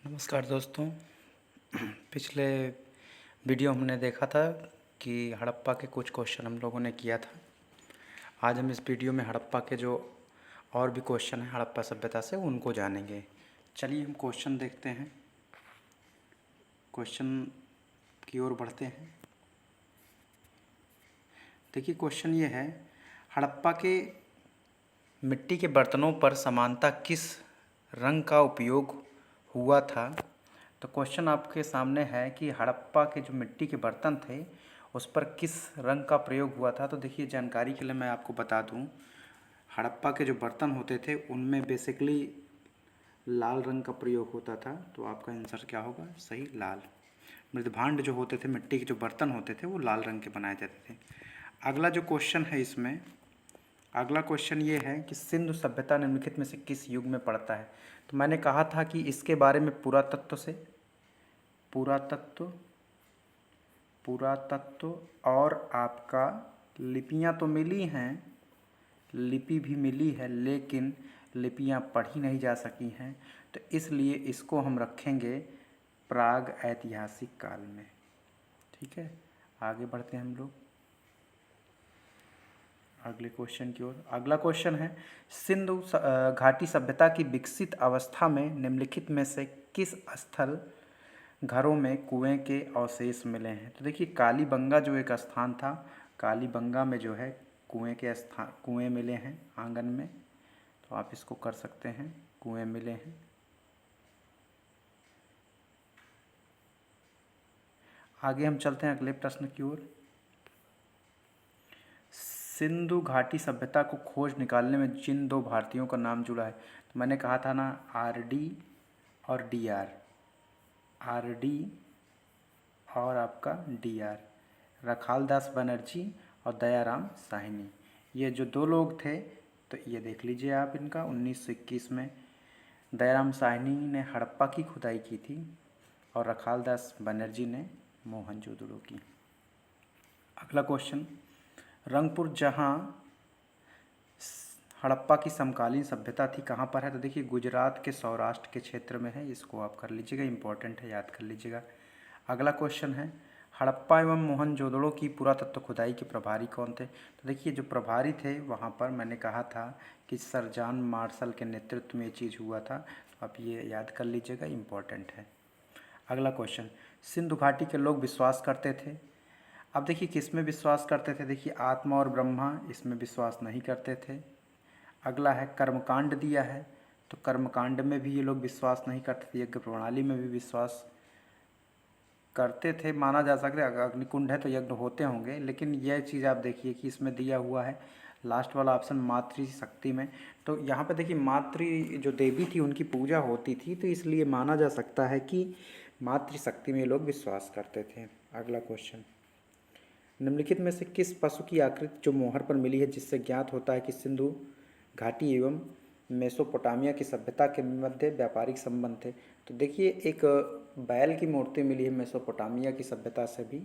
नमस्कार दोस्तों। पिछले वीडियो हमने देखा था कि हड़प्पा के कुछ क्वेश्चन हम लोगों ने किया था। आज हम इस वीडियो में हड़प्पा के जो और भी क्वेश्चन हैं हड़प्पा सभ्यता से उनको जानेंगे। चलिए हम क्वेश्चन देखते हैं, क्वेश्चन की ओर बढ़ते हैं। देखिए क्वेश्चन ये है, हड़प्पा के मिट्टी के बर्तनों पर समानता किस रंग का उपयोग हुआ था। तो क्वेश्चन आपके सामने है कि हड़प्पा के जो मिट्टी के बर्तन थे उस पर किस रंग का प्रयोग हुआ था। तो देखिए जानकारी के लिए मैं आपको बता दूं, हड़प्पा के जो बर्तन होते थे उनमें बेसिकली लाल रंग का प्रयोग होता था। तो आपका आंसर क्या होगा? सही, लाल। मृदभांड जो होते थे, मिट्टी के जो बर्तन होते थे वो लाल रंग के बनाए जाते थे। अगला जो क्वेश्चन है इसमें, अगला क्वेश्चन ये है कि सिंधु सभ्यता निम्नलिखित में से किस युग में पड़ता है। तो मैंने कहा था कि इसके बारे में पुरातत्व और आपका लिपियां तो मिली हैं, लिपि भी मिली है, लेकिन लिपियां पढ़ी नहीं जा सकी हैं। तो इसलिए इसको हम रखेंगे प्राग ऐतिहासिक काल में। ठीक है, आगे बढ़ते हैं हम लोग अगले क्वेश्चन की ओर। अगला क्वेश्चन है, सिंधु घाटी सभ्यता की विकसित अवस्था में निम्नलिखित में से किस स्थल घरों में कुएं के अवशेष मिले हैं। तो देखिए कालीबंगा जो एक स्थान था, कालीबंगा में जो है कुएं मिले हैं आंगन में। तो आप इसको कर सकते हैं, कुएं मिले हैं। आगे हम चलते हैं अगले प्रश्न की ओर। सिंधु घाटी सभ्यता को खोज निकालने में जिन दो भारतीयों का नाम जुड़ा है, तो मैंने कहा था ना, आरडी और डीआर। आरडी और आपका डीआर, रखालदास बनर्जी और दयाराम साहनी। ये जो दो लोग थे, तो ये देख लीजिए आप इनका 1921 में दयाराम साहनी ने हड़प्पा की खुदाई की थी और रखालदास बनर्जी ने मोहनजोदड़ो की। अगला क्वेश्चन, रंगपुर जहाँ हड़प्पा की समकालीन सभ्यता थी कहाँ पर है। तो देखिए गुजरात के सौराष्ट्र के क्षेत्र में है। इसको आप कर लीजिएगा, इंपॉर्टेंट है, याद कर लीजिएगा। अगला क्वेश्चन है, हड़प्पा एवं मोहनजोदड़ो की पुरातत्व खुदाई के प्रभारी कौन थे। तो देखिए जो प्रभारी थे वहाँ पर मैंने कहा था कि सर जॉन मार्शल के नेतृत्व में ये चीज़ हुआ था। तो आप ये याद कर लीजिएगा, इम्पोर्टेंट है। अगला क्वेश्चन, सिंधु घाटी के लोग विश्वास करते थे। अब देखिए किस में विश्वास करते थे। देखिए आत्मा और ब्रह्मा, इसमें विश्वास नहीं करते थे। अगला है कर्मकांड दिया है, तो कर्मकांड में भी ये लोग विश्वास नहीं करते थे। यज्ञ प्रणाली में भी विश्वास करते थे, माना जा सकता है। अग्निकुंड है तो यज्ञ होते होंगे, लेकिन यह चीज़ आप देखिए कि इसमें दिया हुआ है लास्ट वाला ऑप्शन मातृशक्ति में। तो यहाँ पे देखिए मातृ जो देवी थी उनकी पूजा होती थी, तो इसलिए माना जा सकता है कि मातृशक्ति में लोग विश्वास करते थे। अगला क्वेश्चन, निम्नलिखित में से किस पशु की आकृति जो मोहर पर मिली है जिससे ज्ञात होता है कि सिंधु घाटी एवं मेसोपोटामिया की सभ्यता के मध्य व्यापारिक संबंध थे। तो देखिए एक बैल की मूर्ति मिली है मेसोपोटामिया की सभ्यता से भी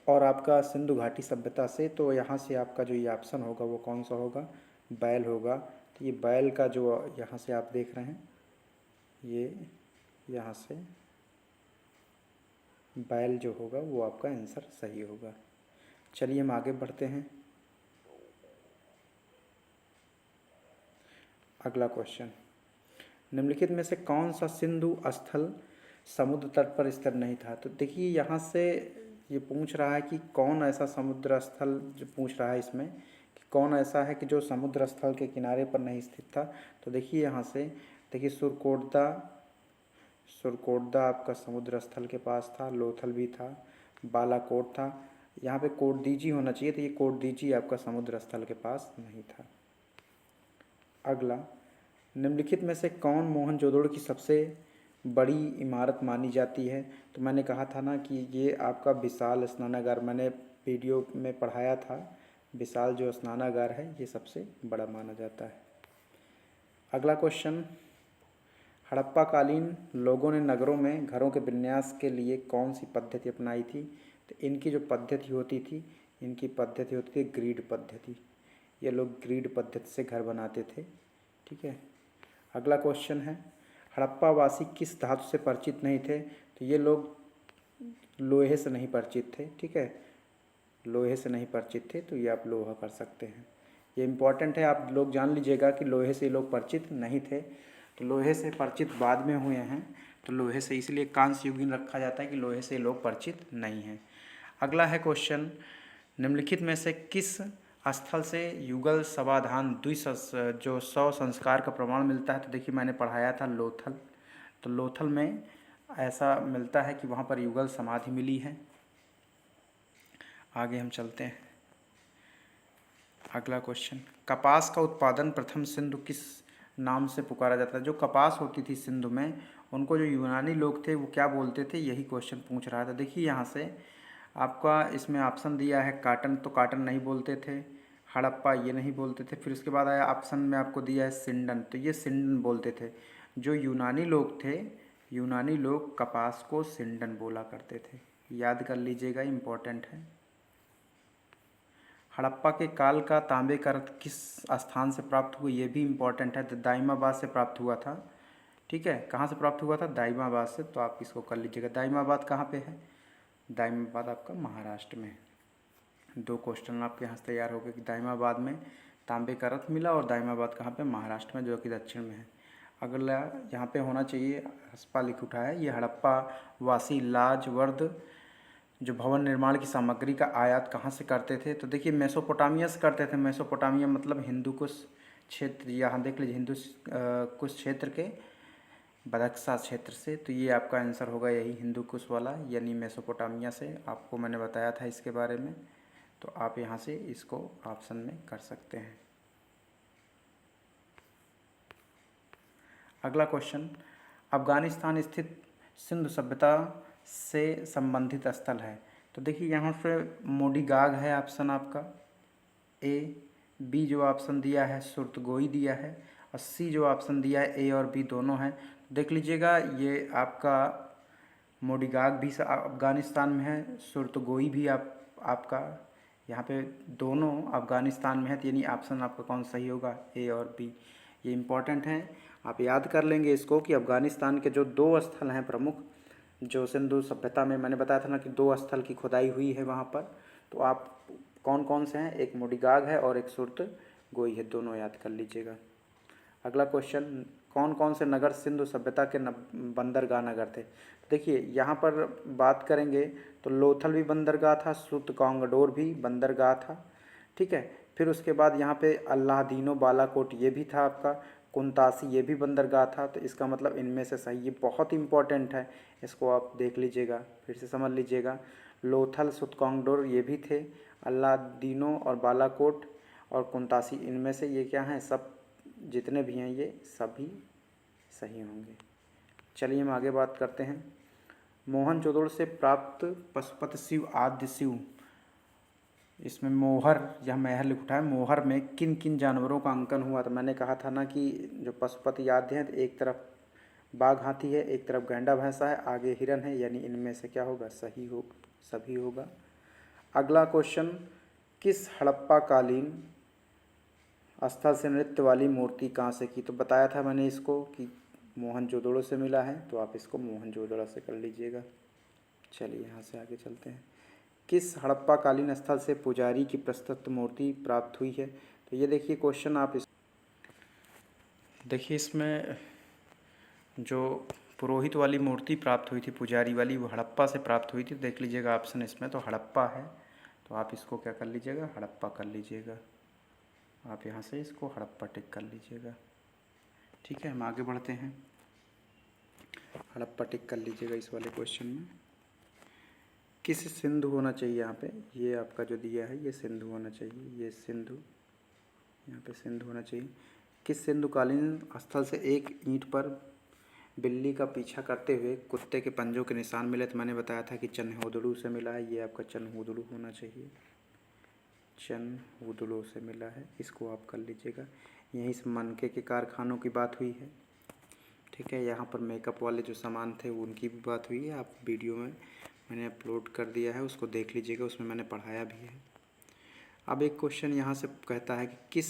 और आपका सिंधु घाटी सभ्यता से। तो यहाँ से आपका जो ये ऑप्शन होगा वो कौन सा होगा? बैल होगा। तो ये बैल का जो यहाँ से आप देख रहे हैं, ये यहाँ से बैल जो होगा वो आपका आंसर सही होगा। चलिए हम आगे बढ़ते हैं। अगला क्वेश्चन, निम्नलिखित में से कौन सा सिंधु स्थल समुद्र तट पर स्थित नहीं था। तो देखिए यहाँ से ये पूछ रहा है कि कौन ऐसा समुद्र स्थल, जो पूछ रहा है इसमें कि कौन ऐसा है कि जो समुद्र स्थल के किनारे पर नहीं स्थित था। तो देखिए यहाँ से देखिए सुरकोटदा आपका समुद्र स्थल के पास था, लोथल भी था, बालाकोट था। यहाँ पे कोटदीजी होना चाहिए, तो ये कोटदीजी आपका समुद्र स्थल के पास नहीं था। अगला, निम्नलिखित में से कौन मोहनजोदड़ो की सबसे बड़ी इमारत मानी जाती है। तो मैंने कहा था ना कि ये आपका विशाल स्नानागार, मैंने वीडियो में पढ़ाया था, विशाल जो स्नानागार है ये सबसे बड़ा माना जाता है। अगला क्वेश्चन, हड़प्पा कालीन लोगों ने नगरों में घरों के विन्यास के लिए कौन सी पद्धति अपनाई थी। तो इनकी जो पद्धति होती थी, इनकी पद्धति होती थी ग्रिड पद्धति। ये लोग ग्रिड पद्धति से घर बनाते थे। ठीक है। अगला क्वेश्चन है, हड़प्पा वासी किस धातु से परिचित नहीं थे? तो ये लोग लोहे से नहीं परिचित थे, ठीक है, लोहे से नहीं परिचित थे, तो ये आप लोहा कर सकते हैं। ये इम्पॉर्टेंट है, आप लोग जान लीजिएगा कि लोहे से लोग परिचित नहीं थे, तो लोहे से परिचित बाद में हुए हैं, तो लोहे से इसलिए कांस्य युगीन रखा जाता है कि लोहे से लोग परिचित नहीं हैं। अगला है क्वेश्चन, निम्नलिखित में से किस स्थल से युगल समाधान जो 100 संस्कार का प्रमाण मिलता है? तो देखिए मैंने पढ़ाया था लोथल, तो लोथल में ऐसा मिलता है कि वहाँ पर युगल समाधि मिली है। आगे हम चलते हैं। अगला क्वेश्चन, कपास का उत्पादन प्रथम सिंधु किस नाम से पुकारा जाता है? जो कपास होती थी सिंधु में, उनको जो यूनानी लोग थे वो क्या बोलते थे, यही क्वेश्चन पूछ रहा था। देखिए यहाँ से आपका इसमें ऑप्शन दिया है काटन, तो काटन नहीं बोलते थे, हड़प्पा ये नहीं बोलते थे, फिर उसके बाद आया ऑप्शन में आपको दिया है सिंडन, तो ये सिंडन बोलते थे। जो यूनानी लोग थे, यूनानी लोग कपास को सिंडन बोला करते थे, याद कर लीजिएगा, इम्पोर्टेंट है। हड़प्पा के काल का तांबे का रथ किस स्थान से प्राप्त हुआ, ये भी इम्पोर्टेंट है, तो दाइमाबाद से प्राप्त हुआ था, ठीक है। कहाँ से प्राप्त हुआ था? दाइमाबाद से, तो आप इसको कर लीजिएगा। दाइमाबाद कहाँ पे है? दाइमाबाद आपका महाराष्ट्र में है। 2 क्वेश्चन आपके यहाँ से तैयार हो गए कि दाइमाबाद में तांबे का रथ मिला और दाइमाबाद कहाँ पे? महाराष्ट्र में, जो कि दक्षिण में है। अगला यहाँ पे होना चाहिए, हस्पा लिख उठा है, ये हड़प्पा वासी लाजवर्द जो भवन निर्माण की सामग्री का आयात कहाँ से करते थे? तो देखिए मेसोपोटामिया से करते थे। मेसोपोटामिया मतलब हिंदू कुश क्षेत्र, यहाँ देख लीजिए हिंदू कुश क्षेत्र के बदख्शा क्षेत्र से, तो ये आपका आंसर होगा यही हिंदू कुश वाला, यानी मेसोपोटामिया से। आपको मैंने बताया था इसके बारे में, तो आप यहाँ से इसको ऑप्शन में कर सकते हैं। अगला क्वेश्चन, अफगानिस्तान स्थित सिंधु सभ्यता से संबंधित स्थल है? तो देखिए यहाँ पे मोडीगाग है ऑप्शन आपका ए, बी जो ऑप्शन दिया है सुर्तगोई दिया है, और सी जो ऑप्शन दिया है ए और बी दोनों हैं। देख लीजिएगा ये आपका मोडीगाग भी अफगानिस्तान में है, सुर्तगोई भी आपका यहाँ पे दोनों अफगानिस्तान में है, तो यानी ऑप्शन आपका कौन सही होगा? ए और बी। ये इम्पॉर्टेंट है, आप याद कर लेंगे इसको कि अफगानिस्तान के जो 2 स्थल हैं प्रमुख, जो सिंधु सभ्यता में मैंने बताया था ना कि 2 स्थल की खुदाई हुई है वहाँ पर, तो आप कौन कौन से हैं? एक मोडीगाग है और एक सुर्तगोई है, दोनों याद कर लीजिएगा। अगला क्वेश्चन, कौन कौन से नगर सिंधु सभ्यता के बंदरगाह नगर थे? देखिए यहाँ पर बात करेंगे तो लोथल भी बंदरगाह था, सूतकांगडोर भी बंदरगाह था, ठीक है। फिर उसके बाद यहाँ पे अल्लादीनो बालाकोट ये भी था आपका, कुंतासी ये भी बंदरगाह था, तो इसका मतलब इनमें से सही, ये बहुत इंपॉर्टेंट है, इसको आप देख लीजिएगा, फिर से समझ लीजिएगा। लोथल सूतकांगडोर ये भी थे, अल्लादीनो और बालाकोट और कुंतासी, इनमें से ये क्या हैं? सब जितने भी हैं ये सभी सही होंगे। चलिए हम आगे बात करते हैं। मोहनजोदड़ो से प्राप्त पशुपति शिव आद्य शिव, इसमें मोहर, यह महर लिख उठा है, मोहर में किन किन जानवरों का अंकन हुआ? तो मैंने कहा था ना कि जो पशुपति आद्य हैं, तो एक तरफ बाघ हाथी है, एक तरफ गैंडा भैंसा है, आगे हिरन है, यानी इनमें से क्या होगा? सही हो, सभी होगा। अगला क्वेश्चन, किस हड़प्पा कालीन स्थल से नृत्य वाली मूर्ति कहाँ से की? तो बताया था मैंने इसको कि मोहनजोदड़ो से मिला है, तो आप इसको मोहनजोदड़ो से कर लीजिएगा। चलिए यहाँ से आगे चलते हैं। किस हड़प्पा कालीन स्थल से पुजारी की प्रस्तुत मूर्ति प्राप्त हुई है? तो ये देखिए क्वेश्चन, आप देखिए इसमें जो पुरोहित वाली मूर्ति प्राप्त हुई थी, पुजारी वाली, वो हड़प्पा से प्राप्त हुई थी। देख लीजिएगा ऑप्शन इसमें तो हड़प्पा है, तो आप इसको क्या कर लीजिएगा? हड़प्पा कर लीजिएगा। आप यहाँ से इसको हड़प्पा टिक कर लीजिएगा, ठीक है। हम आगे बढ़ते हैं, हड़प्पा टिक कर लीजिएगा इस वाले क्वेश्चन में। किस सिंधु होना चाहिए यहाँ पे? ये आपका जो दिया है ये सिंधु होना चाहिए, ये सिंधु, यहाँ पे सिंधु होना चाहिए। किस सिंधुकालीन स्थल से एक ईंट पर बिल्ली का पीछा करते हुए कुत्ते के पंजों के निशान मिले? तो मैंने बताया था कि चनहौदड़ू से मिला है, ये आपका चनहौदड़ू होना चाहिए, चनहौदड़ू से मिला है, इसको आप कर लीजिएगा। यहीं से मनके के कारखानों की बात हुई है, ठीक है। यहाँ पर मेकअप वाले जो सामान थे उनकी भी बात हुई है, आप वीडियो में मैंने अपलोड कर दिया है, उसको देख लीजिएगा, उसमें मैंने पढ़ाया भी है। अब एक क्वेश्चन यहाँ से कहता है कि किस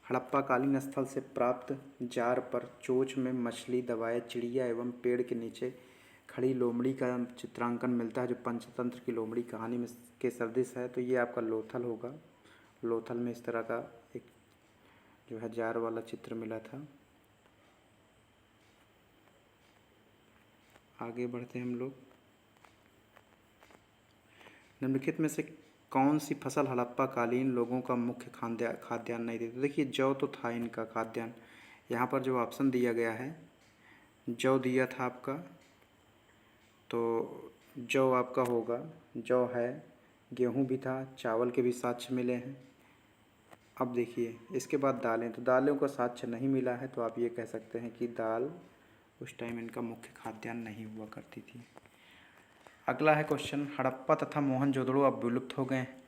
हड़प्पाकालीन स्थल से प्राप्त जार पर चोंच में मछली दबाए चिड़िया एवं पेड़ के नीचे खड़ी लोमड़ी का चित्रांकन मिलता है, जो पंचतंत्र की लोमड़ी कहानी में के सदृश है। तो ये आपका लोथल होगा। लोथल में इस तरह का एक जो है जार वाला चित्र मिला था। आगे बढ़ते हैं हम लोग। निम्नलिखित में से कौन सी फसल हड़प्पाकालीन लोगों का मुख्य खाद्यान्न नहीं थी? तो देखिए जौ तो था इनका खाद्यान्न। यहाँ पर जो ऑप्शन दिया गया है, जौ दिया था आपका, तो जौ आपका होगा, जौ है। गेहूँ भी था, चावल के भी साक्ष्य मिले हैं। अब देखिए इसके बाद दालें, तो दालों का साक्ष्य नहीं मिला है, तो आप ये कह सकते हैं कि दाल उस टाइम इनका मुख्य खाद्यान्न नहीं हुआ करती थी। अगला है क्वेश्चन, हड़प्पा तथा मोहनजोदड़ो अब विलुप्त हो गए हैं।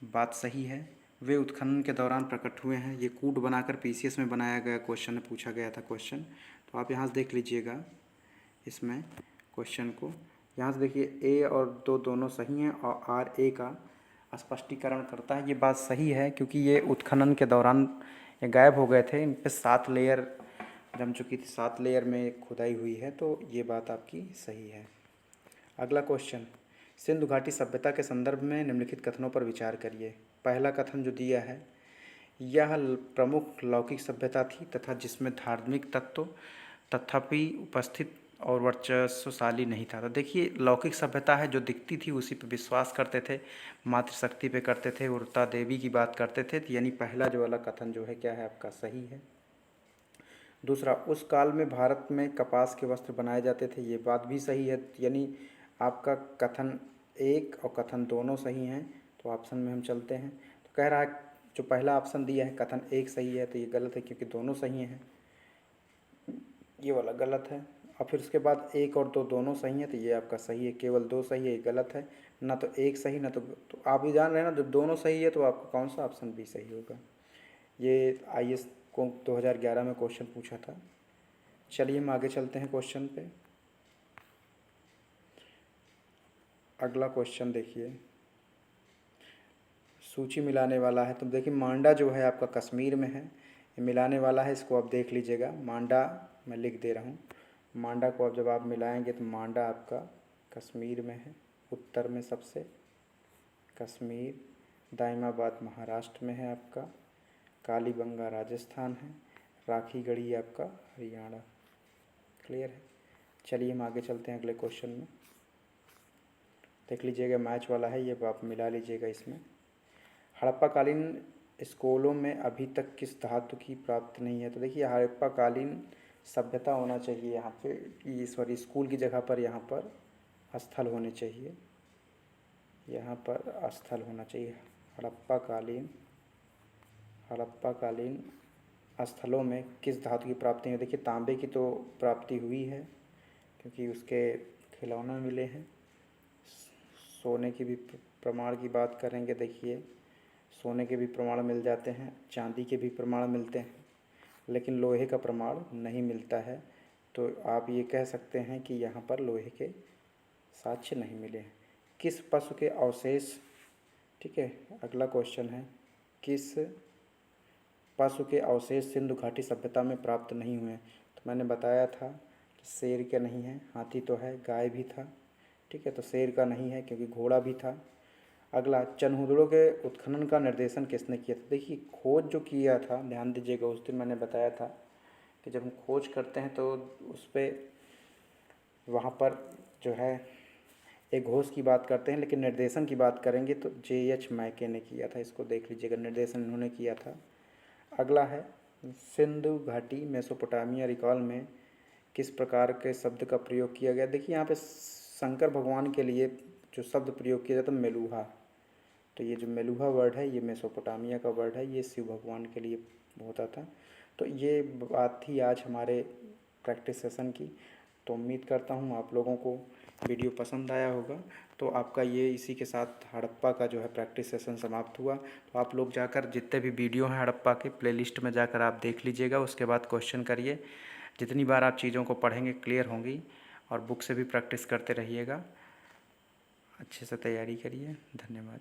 बात सही है, वे उत्खनन के दौरान प्रकट हुए हैं। ये कूट बनाकर पीसीएस में बनाया गया क्वेश्चन है, पूछा गया था क्वेश्चन। तो आप यहाँ से देख लीजिएगा इसमें क्वेश्चन को। यहाँ से देखिए ए और दो दोनों सही हैं और आर ए का स्पष्टीकरण करता है। ये बात सही है क्योंकि ये उत्खनन के दौरान ये गायब हो गए थे। इन पे 7 लेयर जम चुकी थी, 7 लेयर में खुदाई हुई है, तो ये बात आपकी सही है। अगला क्वेश्चन, सिंधु घाटी सभ्यता के संदर्भ में निम्नलिखित कथनों पर विचार करिए। पहला कथन जो दिया है, यह प्रमुख लौकिक सभ्यता थी तथा जिसमें धार्मिक तत्व तथापि उपस्थित और वर्चस्वशाली नहीं था। तो देखिए लौकिक सभ्यता है, जो दिखती थी उसी पे विश्वास करते थे, मातृशक्ति पे करते थे, उड़ता देवी की बात करते थे। तो यानी पहला जो वाला कथन जो है क्या है आपका, सही है। दूसरा, उस काल में भारत में कपास के वस्त्र बनाए जाते थे, ये बात भी सही है। यानी आपका कथन एक और कथन दोनों सही हैं। तो ऑप्शन में हम चलते हैं, तो कह रहा है जो पहला ऑप्शन दिया है कथन एक सही है, तो ये गलत है क्योंकि दोनों सही हैं, ये वाला गलत है। और फिर उसके बाद एक और दो दोनों सही हैं, तो ये आपका सही है। केवल दो सही है, ये गलत है। ना तो एक सही ना तो आप भी जान रहे हैं ना, जब दोनों सही है तो आपका कौन सा ऑप्शन भी सही होगा। ये IAS को 2011 में क्वेश्चन पूछा था। चलिए हम आगे चलते हैं क्वेश्चन पे। अगला क्वेश्चन देखिए, सूची मिलाने वाला है। तो देखिए मांडा जो है आपका कश्मीर में है, ये मिलाने वाला है, इसको आप देख लीजिएगा। मांडा मैं लिख दे रहा हूँ, मांडा को अब जब आप मिलाएंगे तो मांडा आपका कश्मीर में है, उत्तर में सबसे। कश्मीर, दाइमाबाद महाराष्ट्र में है आपका, कालीबंगा राजस्थान है, राखी गढ़ी आपका हरियाणा। क्लियर है। चलिए हम आगे चलते हैं अगले क्वेश्चन में। देख लीजिएगा मैच वाला है, ये आप मिला लीजिएगा इसमें। हड़प्पाकालीन स्कूलों में अभी तक किस धातु की प्राप्ति नहीं है? तो देखिए हड़प्पाकालीन सभ्यता होना चाहिए यहाँ पे, सॉरी स्कूल की जगह पर यहाँ पर स्थल होने चाहिए, यहाँ पर स्थल होना चाहिए। हड़प्पाकालीन स्थलों में किस धातु की प्राप्ति है? देखिए तांबे की तो प्राप्ति हुई है क्योंकि उसके खिलौने मिले हैं। सोने की भी प्रमाण की बात करेंगे, देखिए सोने के भी प्रमाण मिल जाते हैं, चांदी के भी प्रमाण मिलते हैं, लेकिन लोहे का प्रमाण नहीं मिलता है। तो आप ये कह सकते हैं कि यहाँ पर लोहे के साक्ष्य नहीं मिले हैं। किस पशु के अवशेष, ठीक है, अगला क्वेश्चन है, किस पशु के अवशेष सिंधु घाटी सभ्यता में प्राप्त नहीं हुए? तो मैंने बताया था कि शेर के नहीं है, हाथी तो है, गाय भी था, ठीक है, तो शेर का नहीं है क्योंकि घोड़ा भी था। अगला, चनहुदड़ो के उत्खनन का निर्देशन किसने किया था? देखिए खोज जो किया था, ध्यान दीजिएगा, उस दिन मैंने बताया था कि जब हम खोज करते हैं तो उस पर वहाँ पर जो है एक घोष की बात करते हैं, लेकिन निर्देशन की बात करेंगे तो JH मैके ने किया था। इसको देख लीजिएगा, निर्देशन इन्होंने किया था। अगला है, सिंधु घाटी मेसोपोटामिया रिकॉल में किस प्रकार के शब्द का प्रयोग किया गया? देखिए यहाँ पे शंकर भगवान के लिए जो शब्द प्रयोग किया जाता है मेलूहा, तो ये जो मेलूहा वर्ड है ये मेसोपोटामिया का वर्ड है, ये शिव भगवान के लिए होता था। तो ये बात थी आज हमारे प्रैक्टिस सेशन की। तो उम्मीद करता हूँ आप लोगों को वीडियो पसंद आया होगा। तो आपका ये इसी के साथ हड़प्पा का जो है प्रैक्टिस सेशन समाप्त हुआ। तो आप लोग जाकर जितने भी वीडियो हैं हड़प्पा के प्लेलिस्ट में जाकर आप देख लीजिएगा, उसके बाद क्वेश्चन करिए। जितनी बार आप चीज़ों को पढ़ेंगे क्लियर होंगी, और बुक से भी प्रैक्टिस करते रहिएगा। अच्छे से तैयारी करिए। धन्यवाद।